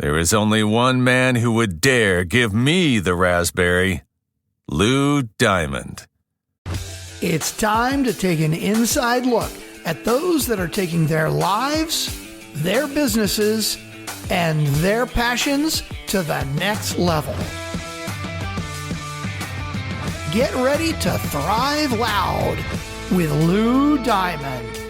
There is only one man who would dare give me the raspberry. Lou Diamond. It's time to take an inside look at those that are taking their lives, their businesses, and their passions to the next level. Get ready to thrive loud with Lou Diamond.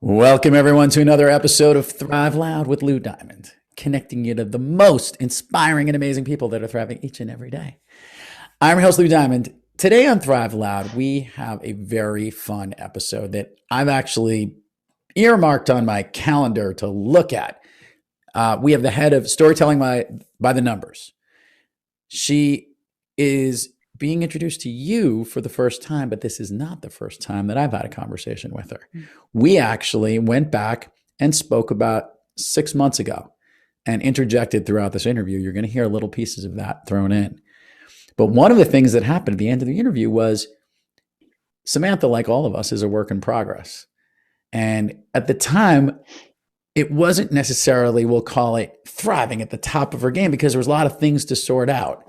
Welcome, everyone, to another episode of Thrive Loud with Lou Diamond, connecting you to the most inspiring and amazing people that are thriving each and every day. I'm your host, Lou Diamond. Today on Thrive Loud, we have a very fun episode that I've actually earmarked on my calendar to look at. We have the head of storytelling by the numbers. She is being introduced to you for the first time, but this is not the first time that I've had a conversation with her. We actually went back and spoke about 6 months ago and interjected throughout this interview. You're going to hear little pieces of that thrown in. But one of the things that happened at the end of the interview was Samantha, like all of us, is a work in progress. And at the time, it wasn't necessarily, we'll call it, thriving at the top of her game because there was a lot of things to sort out.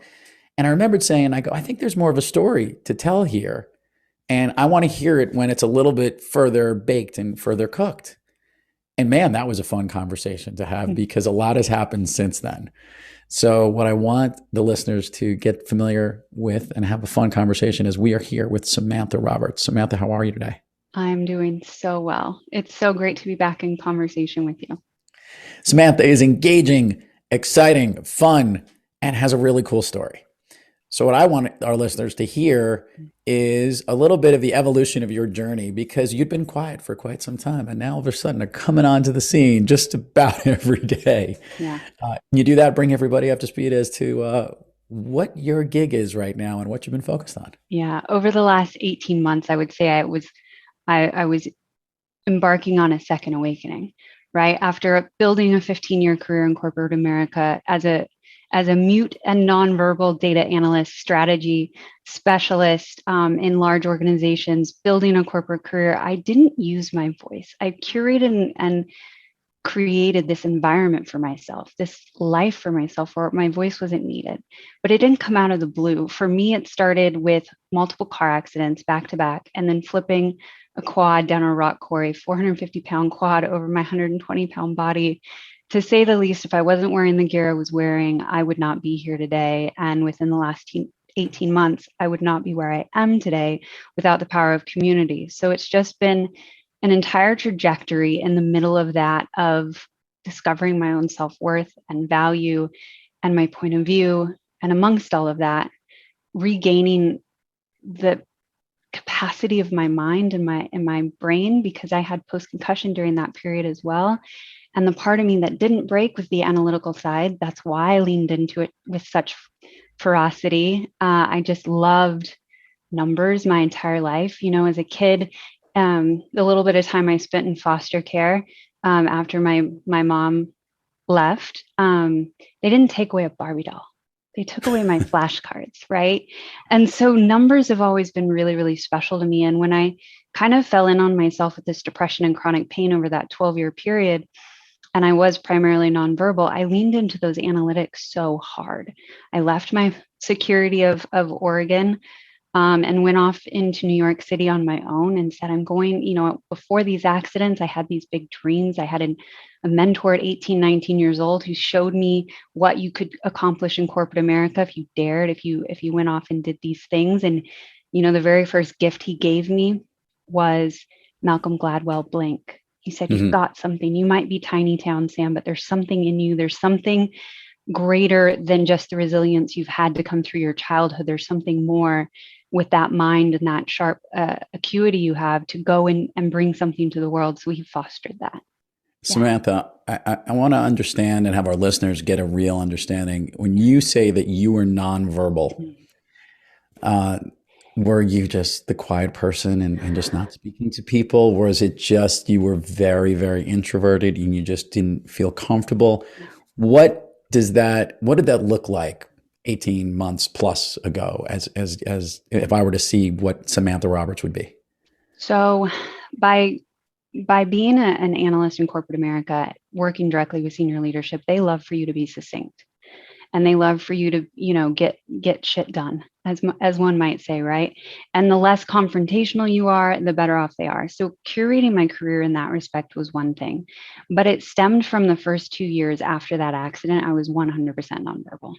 And I remembered saying, I think there's more of a story to tell here. And I want to hear it when it's a little bit further baked and further cooked. And man, that was a fun conversation to have because a lot has happened since then. So what I want the listeners to get familiar with and have a fun conversation is we are here with Samantha Roberts. Samantha, how are you today? I'm doing so well. It's so great to be back in conversation with you. Samantha is engaging, exciting, fun, and has a really cool story. So what I want our listeners to hear is a little bit of the evolution of your journey because you've been quiet for quite some time and now all of a sudden are coming onto the scene just about every day. Yeah. You do that, bring everybody up to speed as to what your gig is right now and what you've been focused on. Yeah. Over the last 18 months, I would say I was embarking on a second awakening, right? After building a 15-year career in corporate America as a mute and nonverbal data analyst, strategy specialist in large organizations, building a corporate career, I didn't use my voice. I curated and created this environment for myself, this life for myself where my voice wasn't needed, but it didn't come out of the blue. For me, it started with multiple car accidents back to back and then flipping a quad down a rock quarry, 450-pound quad over my 120-pound body. To say the least, if I wasn't wearing the gear I was wearing, I would not be here today. And within the last 18 months, I would not be where I am today without the power of community. So it's just been an entire trajectory in the middle of that of discovering my own self-worth and value and my point of view. And amongst all of that, regaining the capacity of my mind and my brain, because I had post-concussion during that period as well. And the part of me that didn't break was the analytical side. That's why I leaned into it with such ferocity. I just loved numbers my entire life. You know, as a kid, the little bit of time I spent in foster care after my mom left, they didn't take away a Barbie doll. They took away my flashcards, right? And so numbers have always been really, really special to me. And when I kind of fell in on myself with this depression and chronic pain over that 12-year period, and I was primarily nonverbal, I leaned into those analytics so hard. I left my security of Oregon and went off into New York City on my own and said, I'm going, you know, before these accidents, I had these big dreams. I had a mentor at 18, 19 years old who showed me what you could accomplish in corporate America if you dared, if you went off and did these things. And, you know, the very first gift he gave me was Malcolm Gladwell Blink. He said, you've got something. You might be tiny town Sam, but there's something in you. There's something greater than just the resilience you've had to come through your childhood. There's something more with that mind and that sharp acuity you have to go and bring something to the world. So he fostered that. Samantha, I want to understand and have our listeners get a real understanding. When you say that you were nonverbal, were you just the quiet person and just not speaking to people? Or was it just you were very, very introverted and you just didn't feel comfortable? What did that look like 18 months plus ago as if I were to see what Samantha Roberts would be? So by by being an analyst in corporate America, working directly with senior leadership, they love for you to be succinct, and they love for you to, get shit done, as one might say, right? And the less confrontational you are, the better off they are. So curating my career in that respect was one thing, but it stemmed from the first 2 years after that accident. I was 100% nonverbal.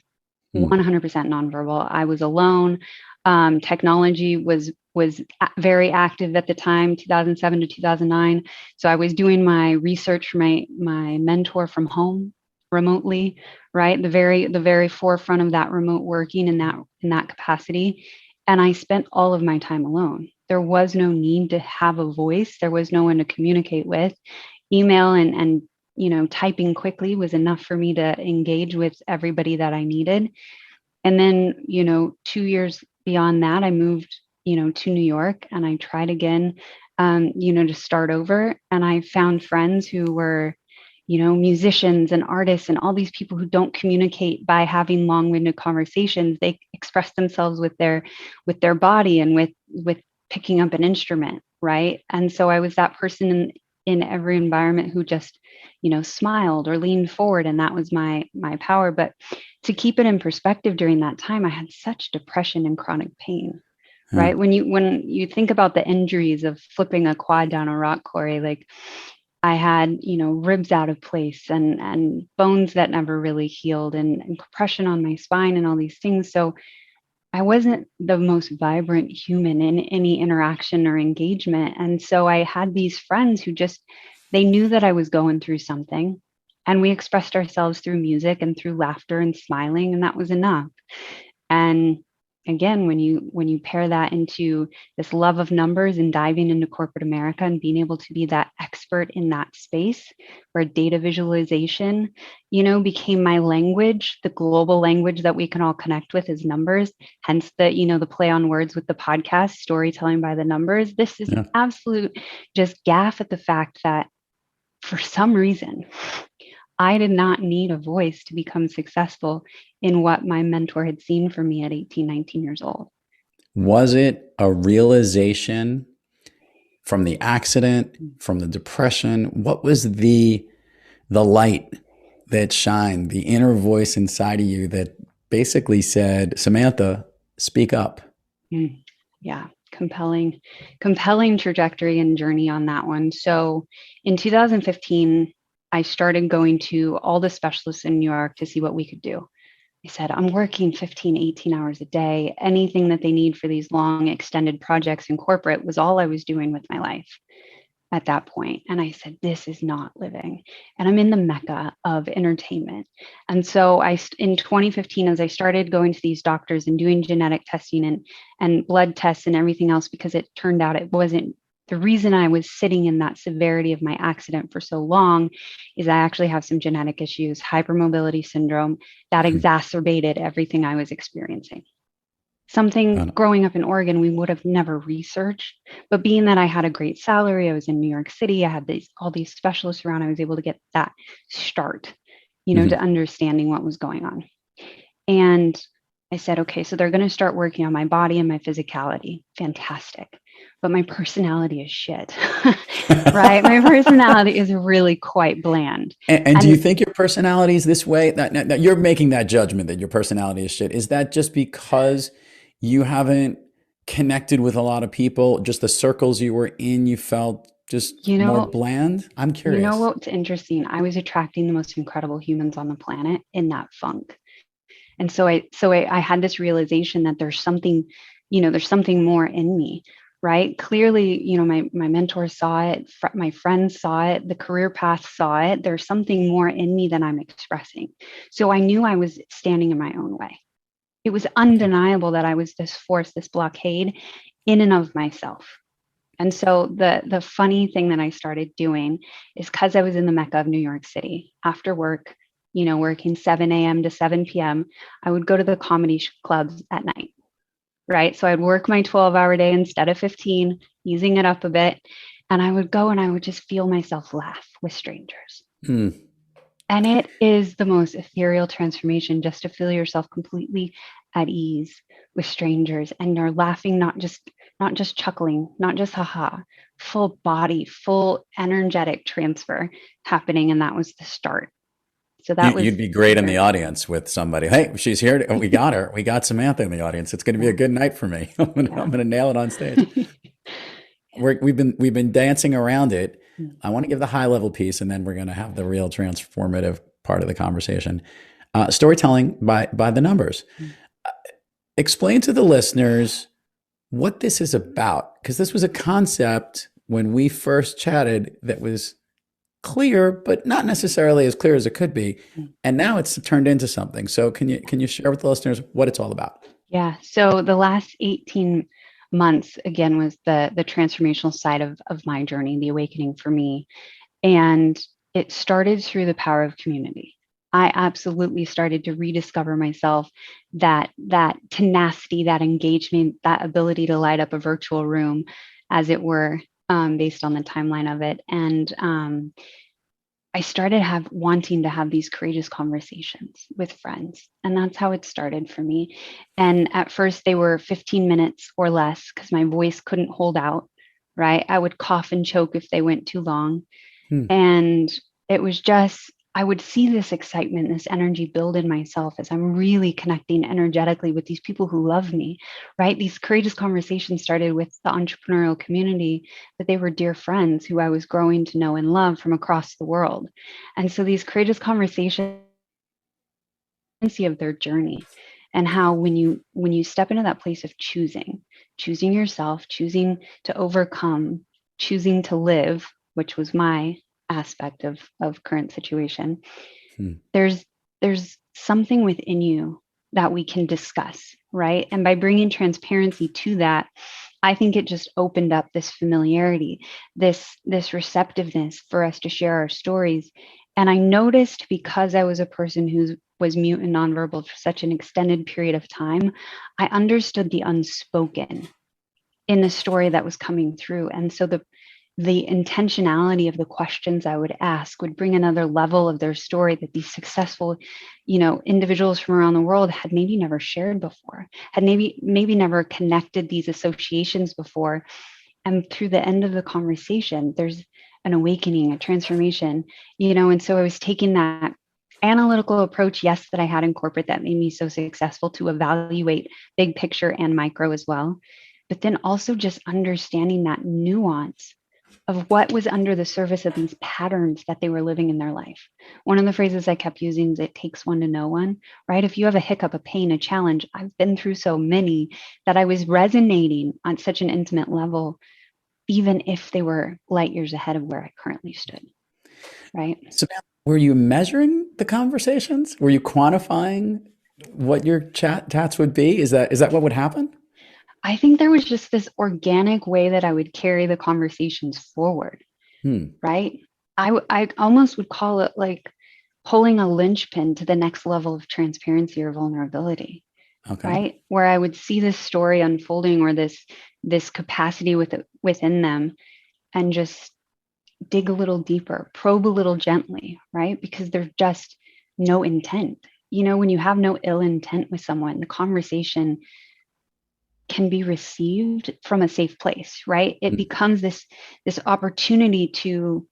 100% nonverbal. I was alone. Technology was very active at the time, 2007 to 2009. So I was doing my research for my mentor from home remotely, right? The very forefront of that remote working in that capacity. And I spent all of my time alone. There was no need to have a voice. There was no one to communicate with. Email and typing quickly was enough for me to engage with everybody that I needed. And then, 2 years beyond that, I moved, to New York, and I tried again, to start over. And I found friends who were, musicians and artists and all these people who don't communicate by having long-winded conversations. They express themselves with their body and with picking up an instrument, right? And so I was that person in every environment who just, smiled or leaned forward, and that was my power. But to keep it in perspective, during that time, I had such depression and chronic pain. Right. When you think about the injuries of flipping a quad down a rock quarry, like I had, ribs out of place and bones that never really healed, and compression on my spine and all these things. So I wasn't the most vibrant human in any interaction or engagement. And so I had these friends who they knew that I was going through something, and we expressed ourselves through music and through laughter and smiling, and that was enough. And again, when you pair that into this love of numbers and diving into corporate America and being able to be that expert in that space where data visualization, became my language, the global language that we can all connect with is numbers. Hence the play on words with the podcast, storytelling by the numbers. This is absolute just gaff at the fact that for some reason, I did not need a voice to become successful in what my mentor had seen for me at 18, 19 years old. Was it a realization from the accident, from the depression? What was the light that shined, the inner voice inside of you that basically said, Samantha, speak up? Yeah. Compelling trajectory and journey on that one. So in 2015, I started going to all the specialists in New York to see what we could do. I said, I'm working 15, 18 hours a day. Anything that they need for these long extended projects in corporate was all I was doing with my life at that point. And I said, this is not living. And I'm in the mecca of entertainment. And so in 2015, as I started going to these doctors and doing genetic testing and blood tests and everything else, because it turned out it wasn't the reason I was sitting in that severity of my accident for so long, is I actually have some genetic issues, hypermobility syndrome, that exacerbated everything I was experiencing. Something growing up in Oregon, we would have never researched, but being that I had a great salary, I was in New York City, I had all these specialists around, I was able to get that start, to understanding what was going on. And I said, okay, so they're going to start working on my body and my physicality. Fantastic. But my personality is shit, right? My personality is really quite bland. And do you think your personality is this way? That you're making that judgment that your personality is shit. Is that just because you haven't connected with a lot of people, just the circles you were in, you felt just more bland? I'm curious. You know what's interesting? I was attracting the most incredible humans on the planet in that funk. And so I had this realization that there's something more in me, right? Clearly, my mentor saw it, my friends saw it, the career path saw it. There's something more in me than I'm expressing. So I knew I was standing in my own way. It was undeniable that I was this force, this blockade in and of myself. And so the funny thing that I started doing is, because I was in the mecca of New York City, after work, working 7 a.m. to 7 p.m., I would go to the comedy clubs at night, right? So I'd work my 12-hour day instead of 15, using it up a bit. And I would go and I would just feel myself laugh with strangers. And it is the most ethereal transformation, just to feel yourself completely at ease with strangers, and you're laughing, not just chuckling, not just haha, full body, full energetic transfer happening. And that was the start. So that was, You'd be great in the audience with somebody. Hey, she's here. We got her. We got Samantha in the audience. It's going to be a good night for me. I'm going to nail it on stage. We've been dancing around it. I want to give the high level piece, and then we're going to have the real transformative part of the conversation. Storytelling by the numbers. Explain to the listeners what this is about, because this was a concept when we first chatted that was clear, but not necessarily as clear as it could be. And now it's turned into something. So can you share with the listeners what it's all about? Yeah. So the last 18 months, again, was the transformational side of my journey, the awakening for me. And it started through the power of community. I absolutely started to rediscover myself, that tenacity, that engagement, that ability to light up a virtual room, as it were, based on the timeline of it. And I started wanting to have these courageous conversations with friends. And that's how it started for me. And at first they were 15 minutes or less because my voice couldn't hold out, right? I would cough and choke if they went too long. And it was just, I would see this excitement, this energy build in myself as I'm really connecting energetically with these people who love me, right? These courageous conversations started with the entrepreneurial community, but they were dear friends who I was growing to know and love from across the world. And so these courageous conversations of their journey, and how when you step into that place of choosing yourself, choosing to overcome, choosing to live, which was my aspect of current situation, there's something within you that we can discuss, right? And by bringing transparency to that, I think it just opened up this familiarity, this receptiveness for us to share our stories. And I noticed, because I was a person who was mute and nonverbal for such an extended period of time, I understood the unspoken in the story that was coming through. And so the intentionality of the questions I would ask would bring another level of their story that these successful, individuals from around the world had maybe never shared before, had maybe never connected these associations before. And through the end of the conversation, there's an awakening, a transformation, and so I was taking that analytical approach, yes, that I had in corporate that made me so successful, to evaluate big picture and micro as well. But then also just understanding that nuance of what was under the surface of these patterns that they were living in their life. One of the phrases I kept using is, it takes one to know one, right? If you have a hiccup, a pain, a challenge, I've been through so many that I was resonating on such an intimate level, even if they were light years ahead of where I currently stood, right? So were you measuring the conversations? Were you quantifying what your chats would be? Is that what would happen? I think there was just this organic way that I would carry the conversations forward, right? I almost would call it like pulling a linchpin to the next level of transparency or vulnerability, right? Where I would see this story unfolding, or this capacity within them, and just dig a little deeper, probe a little gently, right? Because there's just no intent. When you have no ill intent with someone, the conversation can be received from a safe place, right? It becomes this opportunity to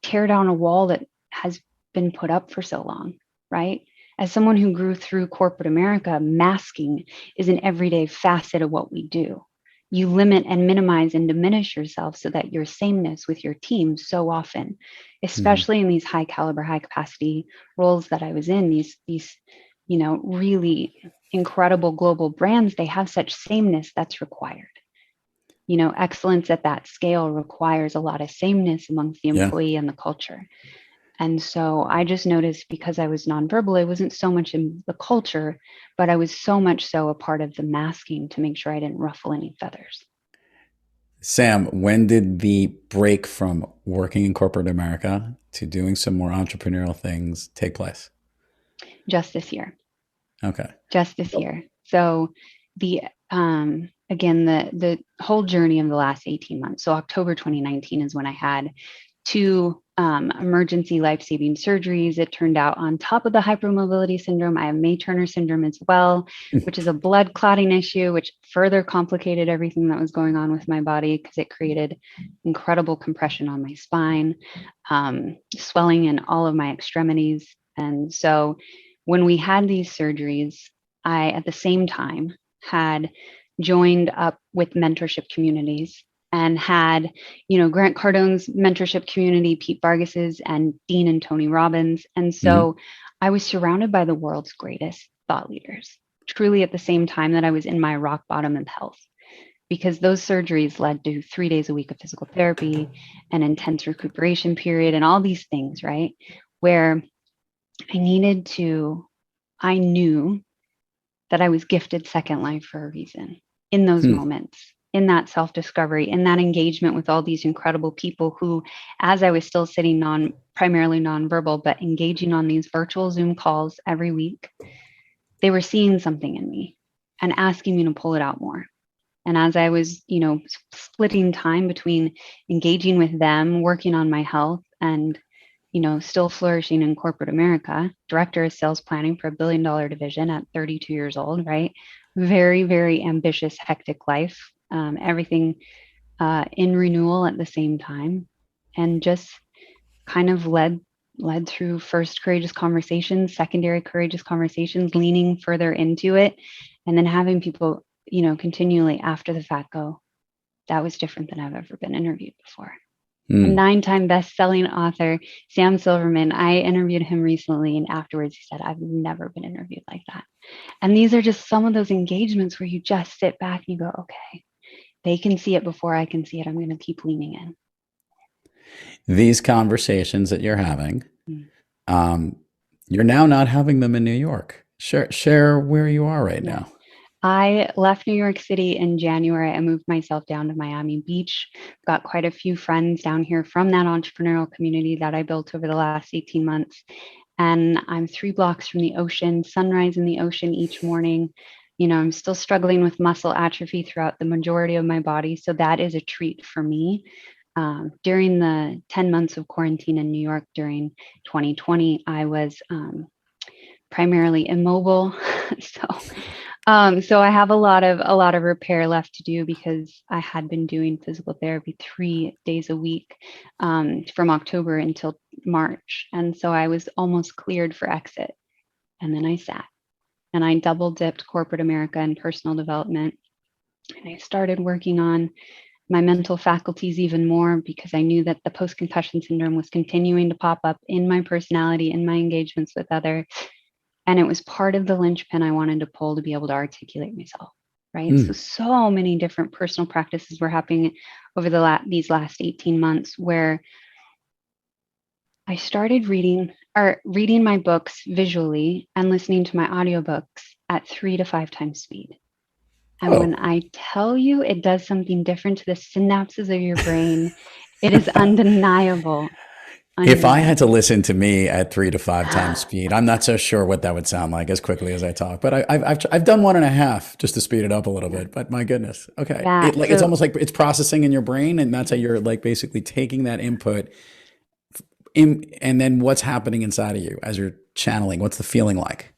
tear down a wall that has been put up for so long, right? As someone who grew through corporate America, masking is an everyday facet of what we do. You limit and minimize and diminish yourself so that your sameness with your team so often, especially in these high caliber, high capacity roles that I was in, these really incredible global brands, they have such sameness that's required. Excellence at that scale requires a lot of sameness amongst the employee and the culture. And so I just noticed, because I was nonverbal, I wasn't so much in the culture, but I was so much so a part of the masking to make sure I didn't ruffle any feathers. Sam, when did the break from working in corporate America to doing some more entrepreneurial things take place? Just this year. Okay. Just this year. So the whole journey of the last 18 months. So October 2019 is when I had two emergency life-saving surgeries. It turned out on top of the hypermobility syndrome, I have May-Turner syndrome as well, which is a blood clotting issue, which further complicated everything that was going on with my body because it created incredible compression on my spine, swelling in all of my extremities. And so when we had these surgeries, I, at the same time, had joined up with mentorship communities and had, Grant Cardone's mentorship community, Pete Vargas's, and Dean and Tony Robbins. And so I was surrounded by the world's greatest thought leaders, truly at the same time that I was in my rock bottom of health, because those surgeries led to 3 days a week of physical therapy, an intense recuperation period, and all these things, right? Where I knew that I was gifted second life for a reason in those moments, in that self-discovery, in that engagement with all these incredible people who, as I was still sitting primarily nonverbal, but engaging on these virtual Zoom calls every week, they were seeing something in me and asking me to pull it out more. And as I was, splitting time between engaging with them, working on my health, and, still flourishing in corporate America, director of sales planning for $1 billion division at 32 years old, right? Very, very ambitious, hectic life. Everything in renewal at the same time, and just kind of led through first courageous conversations, secondary courageous conversations, leaning further into it, and then having people, continually after the fact go, that was different than I've ever been interviewed before. A 9-time best-selling author, Sam Silverman, I interviewed him recently, and afterwards he said, I've never been interviewed like that. And these are just some of those engagements where you just sit back and you go, okay, they can see it before I can see it. I'm going to keep leaning in. These conversations that you're having, you're now not having them in New York. Share where you are right now. I left New York City in January. I moved myself down to Miami Beach. Got quite a few friends down here from that entrepreneurial community that I built over the last 18 months. And I'm 3 blocks from the ocean, sunrise in the ocean each morning. I'm still struggling with muscle atrophy throughout the majority of my body. So that is a treat for me. During the 10 months of quarantine in New York during 2020, I was primarily immobile. So I have a lot of repair left to do because I had been doing physical therapy 3 days a week from October until March. And so I was almost cleared for exit. And then I sat and I double dipped corporate America and personal development. And I started working on my mental faculties even more because I knew that the post-concussion syndrome was continuing to pop up in my personality, in my engagements with others. And it was part of the linchpin I wanted to pull to be able to articulate myself, right? So many different personal practices were happening over these last 18 months where I started reading my books visually and listening to my audiobooks at 3 to 5 times speed. And when I tell you it does something different to the synapses of your brain, it is undeniable. If I had to listen to me at 3 to 5 times speed, I'm not so sure what that would sound like as quickly as I talk. But I've done 1.5 just to speed it up a little bit. But my goodness, okay, it's almost like it's processing in your brain, and that's how you're like basically taking that input, and then what's happening inside of you as you're channeling. What's the feeling like?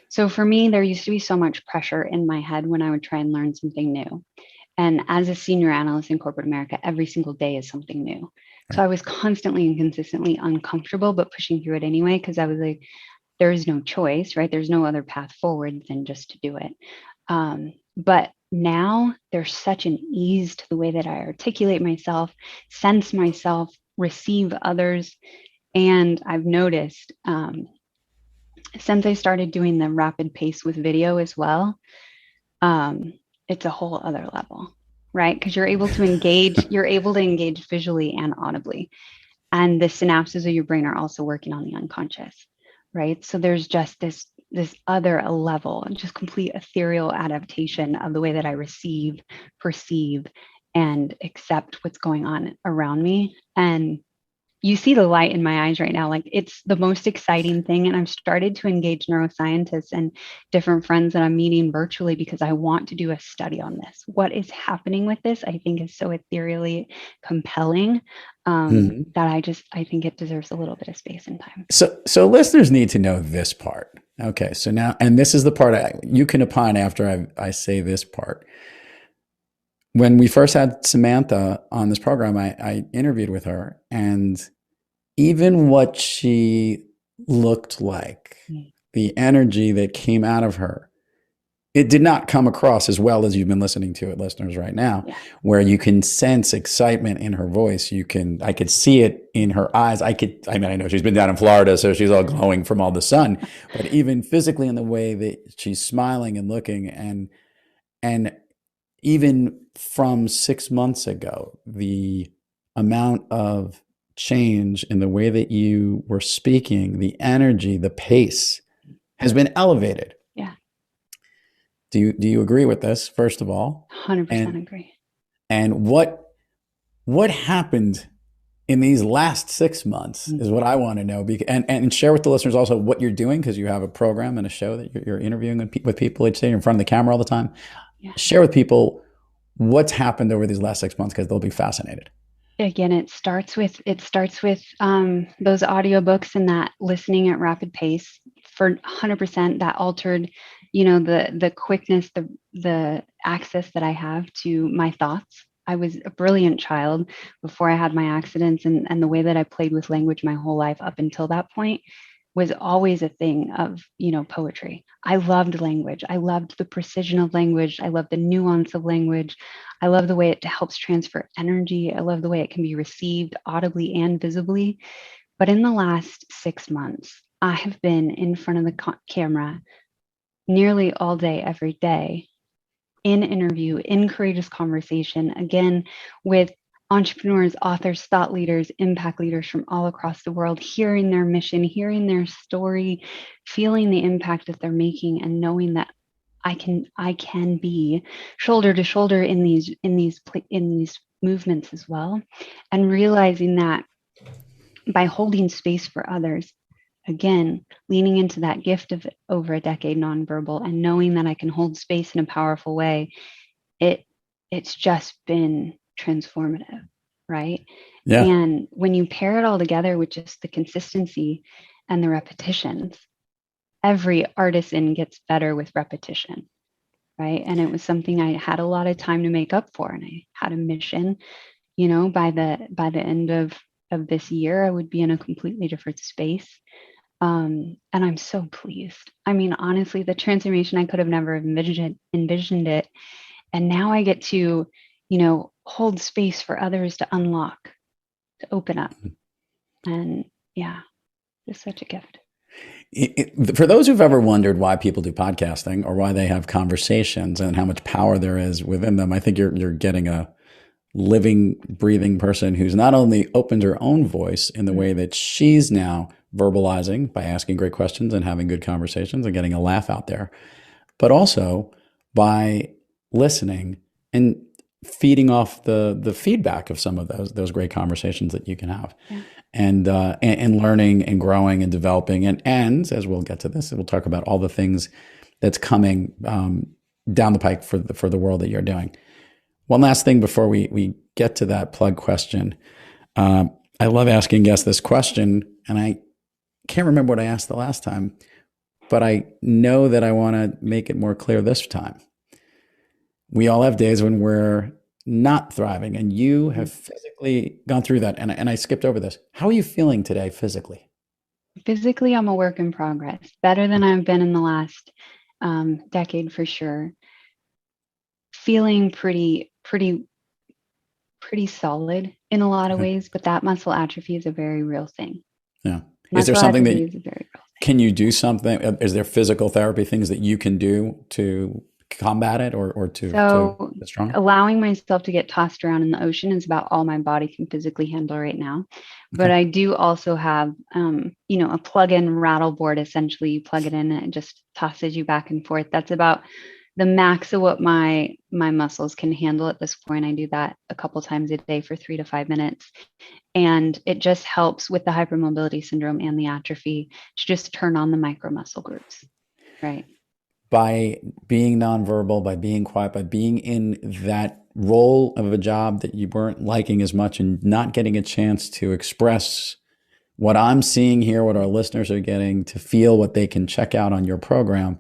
So for me, there used to be so much pressure in my head when I would try and learn something new. And as a senior analyst in corporate America, every single day is something new. So I was constantly and consistently uncomfortable, but pushing through it anyway, because I was like, there is no choice, right? There's no other path forward than just to do it. But now there's such an ease to the way that I articulate myself, sense myself, receive others. And I've noticed since I started doing the rapid pace with video as well, it's a whole other level, right? Because you're able to engage visually and audibly. And the synapses of your brain are also working on the unconscious, right? So there's just this other level, just complete ethereal adaptation of the way that I receive, perceive, and accept what's going on around me. And you see the light in my eyes right now. Like, it's the most exciting thing. And I've started to engage neuroscientists and different friends that I'm meeting virtually because I want to do a study on this. What is happening with this, I think, is so ethereally compelling that I think it deserves a little bit of space and time. So listeners need to know this part. Okay. So now, and this is the part you can opine after I say this part. When we first had Samantha on this program, I interviewed with her, and even what she looked like, the energy that came out of her, it did not come across as well as you've been listening to it, listeners, right now, where you can sense excitement in her voice. I could see it in her eyes. I know she's been down in Florida, so she's all glowing from all the sun, but even physically in the way that she's smiling and looking, and even from 6 months ago, the amount of change in the way that you were speaking, the energy, the pace has been elevated. Yeah. Do you agree with this, first of all? 100% agree. And what happened in these last 6 months is what I want to know. And share with the listeners also what you're doing, because you have a program and a show that you're interviewing with people each day. You're in front of the camera all the time. Yeah. Share with people what's happened over these last 6 months, because they'll be fascinated. Again, it starts with those audiobooks and that listening at rapid pace. For 100%, that altered, the quickness, the access that I have to my thoughts. I was a brilliant child before I had my accidents, and the way that I played with language my whole life up until that point was always a thing of, poetry. I loved language. I loved the precision of language. I loved the nuance of language. I love the way it helps transfer energy. I love the way it can be received audibly and visibly. But in the last 6 months, I have been in front of the camera nearly all day, every day, in interview, in courageous conversation, again, with entrepreneurs, authors, thought leaders, impact leaders from all across the world, hearing their mission, hearing their story, feeling the impact that they're making, and knowing that I can be shoulder to shoulder in these movements as well, and realizing that by holding space for others, again, leaning into that gift of over a decade nonverbal, and knowing that I can hold space in a powerful way, it's just been transformative, right? Yeah. And when you pair it all together with just the consistency and the repetitions, every artisan gets better with repetition, right? And it was something I had a lot of time to make up for, and I had a mission, by the end of this year, I would be in a completely different space. And I'm so pleased. I mean, honestly, the transformation, I could have never envisioned it. And now I get to, hold space for others to unlock, to open up. And yeah, it's such a gift. For those who've ever wondered why people do podcasting, or why they have conversations and how much power there is within them, I think you're getting a living, breathing person who's not only opened her own voice in the way that she's now verbalizing by asking great questions and having good conversations and getting a laugh out there, but also by listening and feeding off the feedback of some of those great conversations that you can have. Yeah. And learning and growing and developing. And as we'll get to this, we'll talk about all the things that's coming down the pike for the world that you're doing. One last thing before we get to that plug question. I love asking guests this question, and I can't remember what I asked the last time, but I know that I want to make it more clear this time. We all have days when we're not thriving, and you have physically gone through that. And I skipped over this. How are you feeling today physically? Physically, I'm a work in progress. Better than I've been in the last decade for sure. Feeling pretty solid in a lot of ways, but that muscle atrophy is a very real thing. Yeah. Is there something that can you do something? Is there physical therapy things that you can do to combat it or to get strong? Allowing myself to get tossed around in the ocean is about all my body can physically handle right now. But I do also have, a plug-in rattle board. Essentially, you plug it in and it just tosses you back and forth. That's about the max of what my muscles can handle at this point. I do that a couple times a day for 3 to 5 minutes. And it just helps with the hypermobility syndrome and the atrophy to just turn on the micro muscle groups, right? By being nonverbal, by being quiet, by being in that role of a job that you weren't liking as much and not getting a chance to express what I'm seeing here, what our listeners are getting, to feel what they can check out on your program.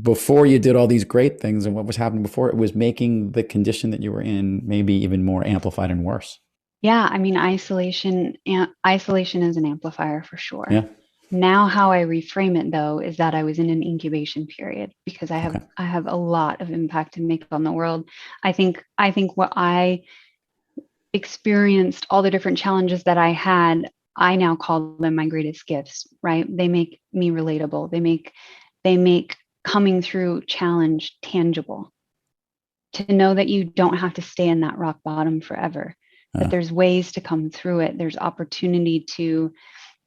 Before you did all these great things and what was happening before, it was making the condition that you were in maybe even more amplified and worse. Yeah, I mean, isolation is an amplifier for sure. Yeah. Now, how I reframe it though is that I was in an incubation period because I have a lot of impact to make on the world. I think what I experienced, all the different challenges that I had, I now call them my greatest gifts, right? They make me relatable. They make coming through challenge tangible. To know that you don't have to stay in that rock bottom forever, that there's ways to come through it. There's opportunity to,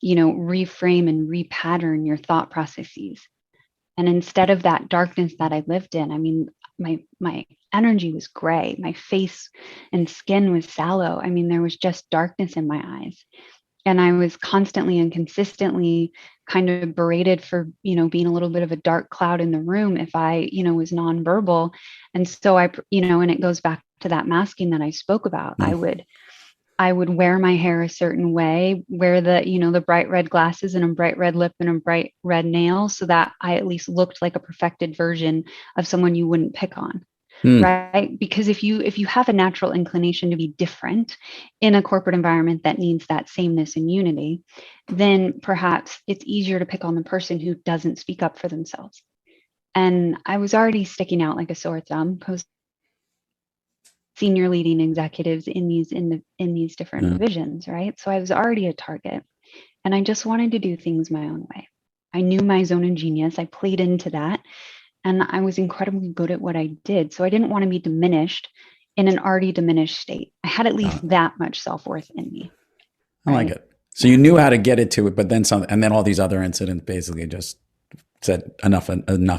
reframe and repattern your thought processes. And instead of that darkness that I lived in, I mean, my energy was gray. My face and skin was sallow. I mean, there was just darkness in my eyes. And I was constantly and consistently kind of berated for, being a little bit of a dark cloud in the room if I, was nonverbal. And so and it goes back to that masking that I spoke about. I would wear my hair a certain way, wear the bright red glasses and a bright red lip and a bright red nail so that I at least looked like a perfected version of someone you wouldn't pick on. Right? Because if you have a natural inclination to be different in a corporate environment that needs that sameness and unity, then perhaps it's easier to pick on the person who doesn't speak up for themselves. And I was already sticking out like a sore thumb because senior leading executives in these different divisions, right? So I was already a target, and I just wanted to do things my own way. I knew my zone of genius. I played into that. And I was incredibly good at what I did. So I didn't want to be diminished in an already diminished state. I had at least that much self-worth in me. Right? I like it. So you knew how to get it to it, but then some, and then all these other incidents basically just said enough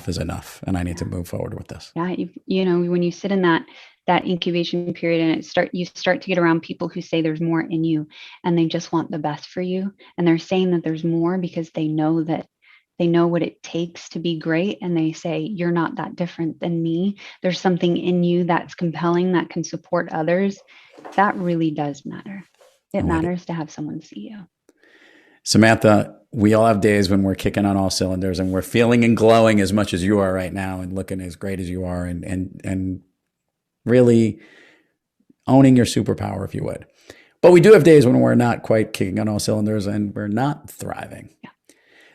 is enough, and I need to move forward with this. Yeah, when you sit in that incubation period and you start to get around people who say there's more in you and they just want the best for you, and they're saying that there's more because they know what it takes to be great. And they say, you're not that different than me. There's something in you that's compelling that can support others. That really does matter. It matters to have someone see you. Samantha, we all have days when we're kicking on all cylinders and we're feeling and glowing as much as you are right now and looking as great as you are and really owning your superpower, if you would. But we do have days when we're not quite kicking on all cylinders and we're not thriving. Yeah.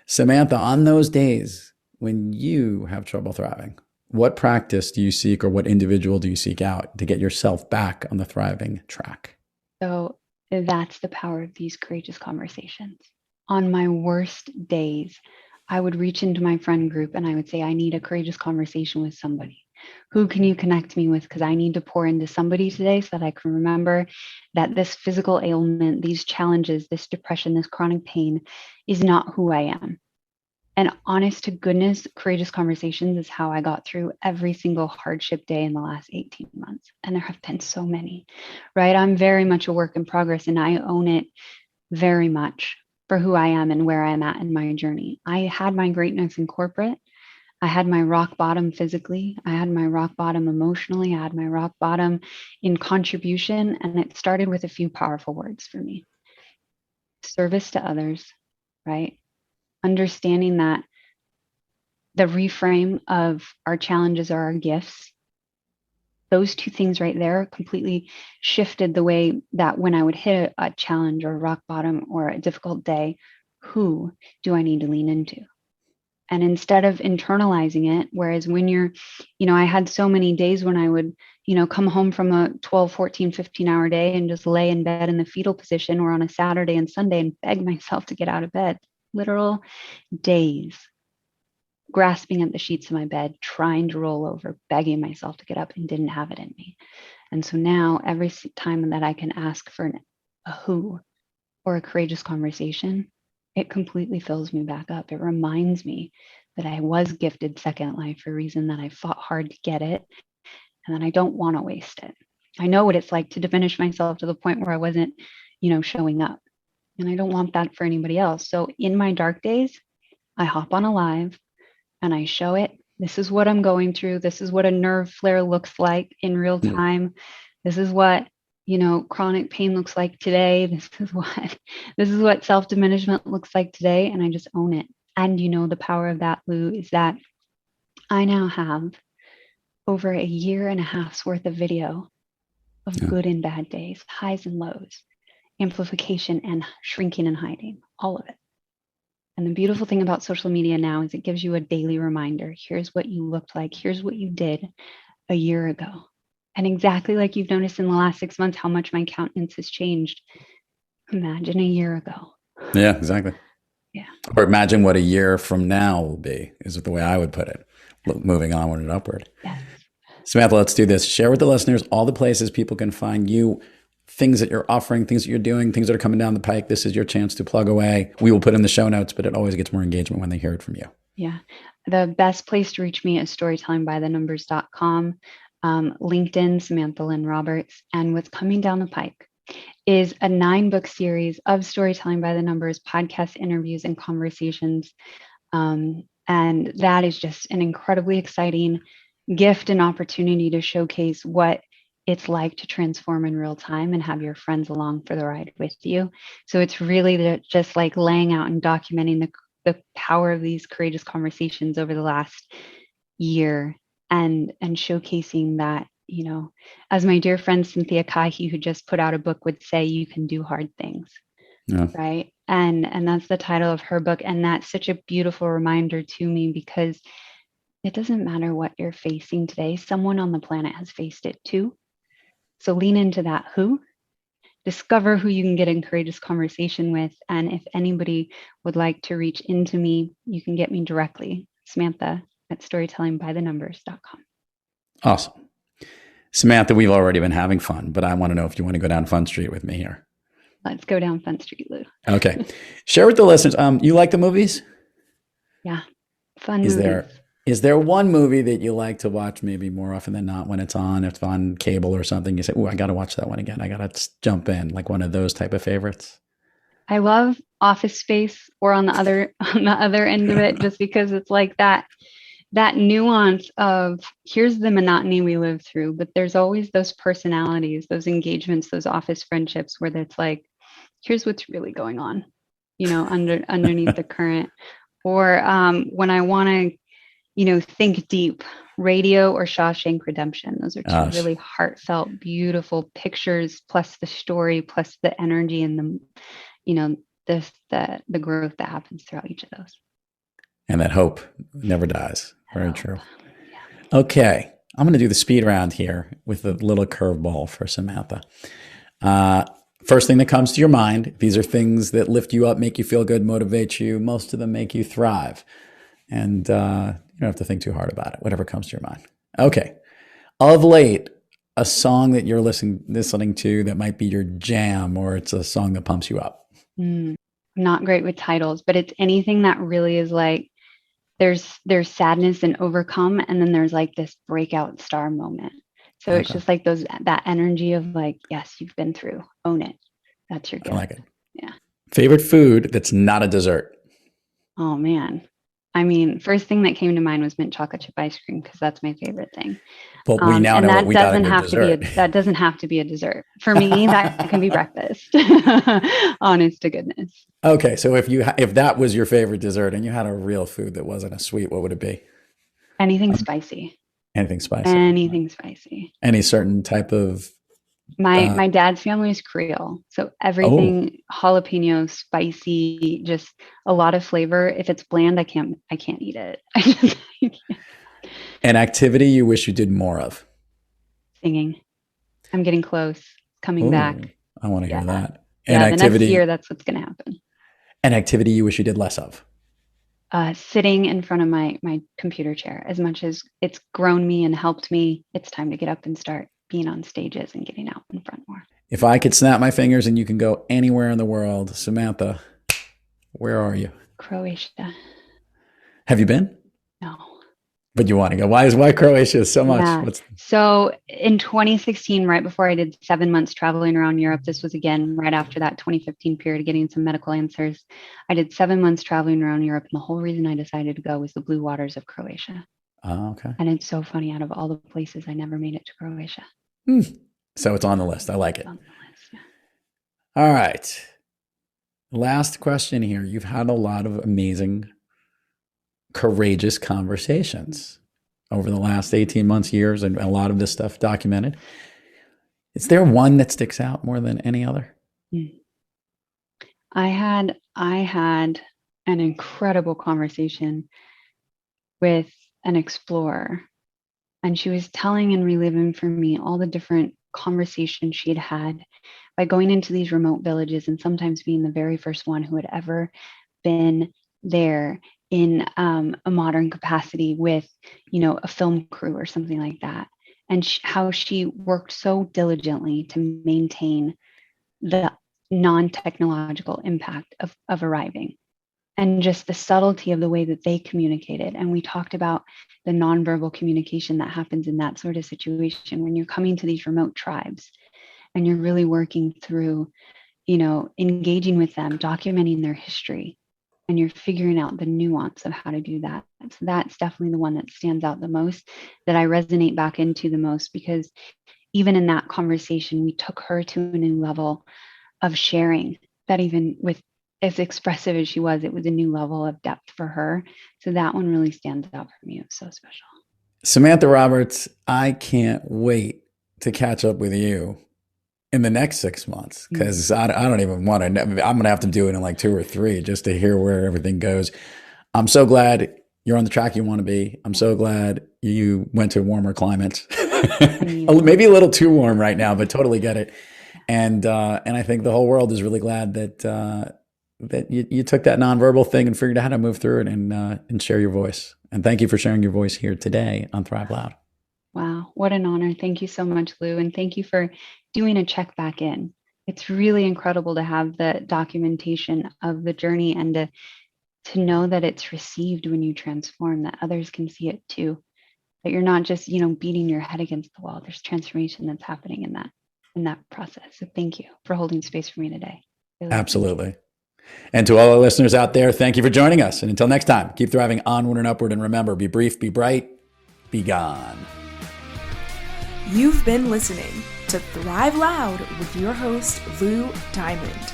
Samantha, on those days when you have trouble thriving, what practice do you seek or what individual do you seek out to get yourself back on the thriving track? So that's the power of these courageous conversations. On my worst days, I would reach into my friend group and I would say, I need a courageous conversation with somebody. Who can you connect me with? Because I need to pour into somebody today so that I can remember that this physical ailment, these challenges, this depression, this chronic pain is not who I am. And honest to goodness, courageous conversations is how I got through every single hardship day in the last 18 months. And there have been so many, right? I'm very much a work in progress and I own it very much for who I am and where I'm at in my journey. I had my greatness in corporate. I had my rock bottom physically. I had my rock bottom emotionally. I had my rock bottom in contribution. And it started with a few powerful words for me. Service to others, right? Understanding that the reframe of our challenges are our gifts. Those two things right there completely shifted the way that when I would hit a challenge or a rock bottom or a difficult day, who do I need to lean into? And instead of internalizing it, whereas when I had so many days when I would, come home from a 12, 14, 15-hour day and just lay in bed in the fetal position or on a Saturday and Sunday and beg myself to get out of bed. Literal days, grasping at the sheets of my bed, trying to roll over, begging myself to get up and didn't have it in me. And so now every time that I can ask for a who or a courageous conversation, it completely fills me back up. It reminds me that I was gifted second life for a reason, that I fought hard to get it, and that I don't want to waste it. I know what it's like to diminish myself to the point where I wasn't, showing up. And I don't want that for anybody else. So in my dark days, I hop on a live and I show it. This is what I'm going through. This is what a nerve flare looks like in real time. This is what, chronic pain looks like today. This is what self-diminishment looks like today. And I just own it. And the power of that, Lou, is that I now have over a year and a half's worth of video of good and bad days, highs and lows, amplification and shrinking and hiding, all of it. And the beautiful thing about social media now is it gives you a daily reminder. Here's what you looked like. Here's what you did a year ago. And exactly like you've noticed in the last 6 months, how much my countenance has changed. Imagine a year ago. Yeah, exactly. Yeah. Or imagine what a year from now will be, is the way I would put it. Moving onward and upward. Yes. Samantha, let's do this. Share with the listeners all the places people can find you, things that you're offering, things that you're doing, things that are coming down the pike. This is your chance to plug away. We will put in the show notes, but it always gets more engagement when they hear it from you. Yeah. The best place to reach me is storytellingbythenumbers.com, LinkedIn, Samantha Lynn Roberts. And what's coming down the pike is a 9-book series of Storytelling by the Numbers, podcast interviews, and conversations. And that is just an incredibly exciting gift and opportunity to showcase what it's like to transform in real time and have your friends along for the ride with you. So it's really just like laying out and documenting the power of these courageous conversations over the last year, and showcasing that, as my dear friend Cynthia Kahi, who just put out a book, would say, you can do hard things. Yeah. Right. And that's the title of her book. And that's such a beautiful reminder to me, because it doesn't matter what you're facing today. Someone on the planet has faced it too. So lean into that discover who you can get in courageous conversation with. And if anybody would like to reach into me, you can get me directly, Samantha at storytellingbythenumbers.com. Awesome. Samantha, we've already been having fun, but I want to know if you want to go down Fun Street with me here. Let's go down Fun Street, Lou. Okay. Share with the listeners. You like the movies? Yeah. Fun movies. Is there one movie that you like to watch maybe more often than not when it's on? If it's on cable or something, you say, "Oh, I got to watch that one again. I got to jump in." Like one of those type of favorites. I love Office Space, or on the other end of it, just because it's like that nuance of, here's the monotony we live through, but there's always those personalities, those engagements, those office friendships where it's like, here's what's really going on, underneath the current. Or when I want to, think deep, Radio or Shawshank Redemption. Those are two really heartfelt, beautiful pictures, plus the story, plus the energy and the growth that happens throughout each of those. And that hope never dies. Very true. Yeah. Okay. I'm going to do the speed round here with a little curveball for Samantha. First thing that comes to your mind, these are things that lift you up, make you feel good, motivate you. Most of them make you thrive. And you don't have to think too hard about it, whatever comes to your mind. Okay. Of late, a song that you're listening to that might be your jam, or it's a song that pumps you up. Not great with titles, but it's anything that really is like, there's sadness and overcome, and then there's like this breakout star moment. So It's just like that energy of like, yes, you've been through, own it. That's your gift. I like it. Yeah. Favorite food that's not a dessert? Oh man. I mean, first thing that came to mind was mint chocolate chip ice cream, because that's my favorite thing. But we now know what we got in dessert. That doesn't have to be a dessert. For me, that can be breakfast. Honest to goodness. Okay, so if that was your favorite dessert and you had a real food that wasn't a sweet, what would it be? Anything spicy. Anything spicy. Anything spicy. Any certain type of... My dad's family is Creole, so everything jalapeno, spicy, just a lot of flavor. If it's bland, I can't eat it. An activity you wish you did more of? Singing. I'm getting close. Coming back. I want to hear that. The next year, that's what's going to happen. An activity you wish you did less of? Sitting in front of my computer chair. As much as it's grown me and helped me, it's time to get up and start being on stages and getting out in front more. If I could snap my fingers and you can go anywhere in the world, Samantha, where are you? Croatia. Have you been? No. But you want to go. Why Croatia so much? Yeah. So in 2016, right before I did 7 months traveling around Europe, this was again right after that 2015 period, getting some medical answers. I did 7 months traveling around Europe, and the whole reason I decided to go was the blue waters of Croatia. Oh, okay. And it's so funny, out of all the places, I never made it to Croatia. So it's on the list. I like it. It's on the list, yeah. All right. Last question here. You've had a lot of amazing, courageous conversations over the last 18 months, years, and a lot of this stuff documented. Is there one that sticks out more than any other? I had an incredible conversation with an explorer, and she was telling and reliving for me all the different conversations she had had by going into these remote villages, and sometimes being the very first one who had ever been there in a modern capacity with, a film crew or something like that. And how she worked so diligently to maintain the non-technological impact of arriving, and just the subtlety of the way that they communicated. And we talked about the nonverbal communication that happens in that sort of situation when you're coming to these remote tribes and you're really working through, engaging with them, documenting their history, and you're figuring out the nuance of how to do that. So that's definitely the one that stands out the most, that I resonate back into the most, because even in that conversation, we took her to a new level of sharing that, even with as expressive as she was, it was a new level of depth for her. So that one really stands out for me. It was so special. Samantha Roberts, I can't wait to catch up with you in the next 6 months, because I don't even want to. I'm going to have to do it in like 2 or 3 just to hear where everything goes. I'm so glad you're on the track you want to be. I'm so glad you went to warmer climates. Maybe a little too warm right now, but totally get it. And I think the whole world is really glad that you took that nonverbal thing and figured out how to move through it and share your voice. And thank you for sharing your voice here today on Thrive Loud. Wow, what an honor. Thank you so much, Lou. And thank you for doing a check back in. It's really incredible to have the documentation of the journey, and to know that it's received when you transform, that others can see it too, that you're not just, beating your head against the wall. There's transformation that's happening in that process. So thank you for holding space for me today. Really. Absolutely. And to all our listeners out there, thank you for joining us. And until next time, keep thriving onward and upward. And remember, be brief, be bright, be gone. You've been listening to Thrive Loud with your host, Lou Diamond.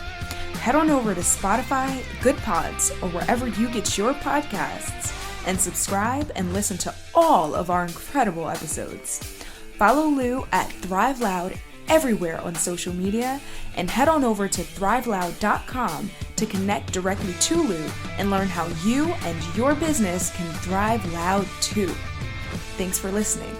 Head on over to Spotify, Good Pods, or wherever you get your podcasts, and subscribe and listen to all of our incredible episodes. Follow Lou at Thrive Loud everywhere on social media, and head on over to thriveloud.com to connect directly to Lou and learn how you and your business can thrive loud too. Thanks for listening.